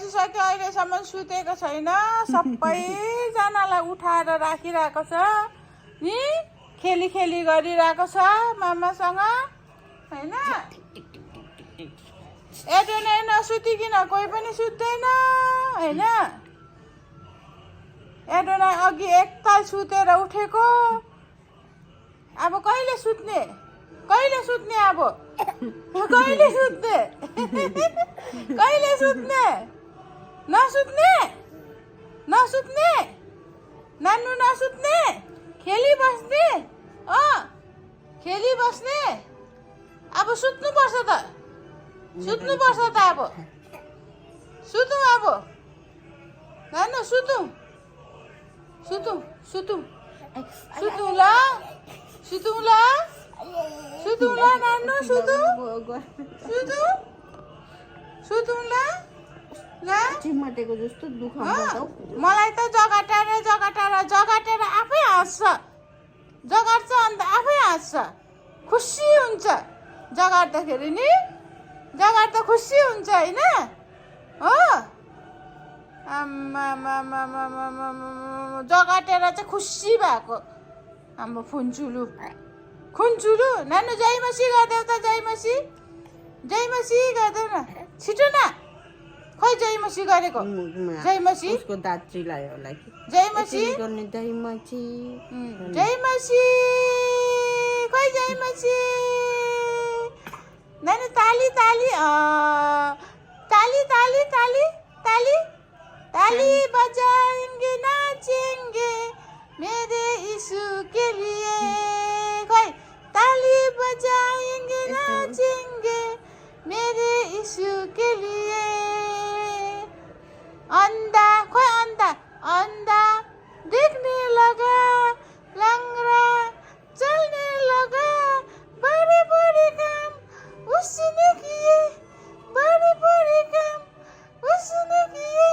बसिसक्यो अहिलेसम्म सुतेको छैन सबैजनालाई उठाएर राखिरहेको छ नि खेली खेली गरिरहेको छ मामासँग हैन एडोना नसुतिकिन कोही पनि सुत्दैन हैन एडोना अघि एकताल सुतेर उठेको अब कहिले सुत्ने अब कहिले सुत्ने नसुत्ने नानु नसुत्ने खेली बस्ने अब सुत्नुपर्छ त अब नानु सुतौँ ल नानु सुतौँ ल चिमटेको जस्तो दुःख मलाई त जगाटेर आफै हाँस्छ जगाड्छ अन्त आफै हाँस्छ खुसी हुन्छ जगाड्दाखेरि नि जगाड त खुसी हुन्छ हैन हो जगाटेर चाहिँ खुसी भएको हाम्रो खुन्चुलु नानु जयमसी गरिदेऊ त जयमसी गरिदेऊ न छिटो न खोइ जयमसी गरेको जयमसी उसको दाँत चिलायो होला कि जयमसी गर्ने जयमसी खोइ जयमसी नानु ताली बजाएंगे नाचेंगे मेरे यीशु के लिए खोइ ताली बजाएंगे नाचेंगे मेरे यीशु के लिए अंधा देखने लगा लंगड़ा चलने लगा बड़े काम उसने किए बड़े काम उसने किए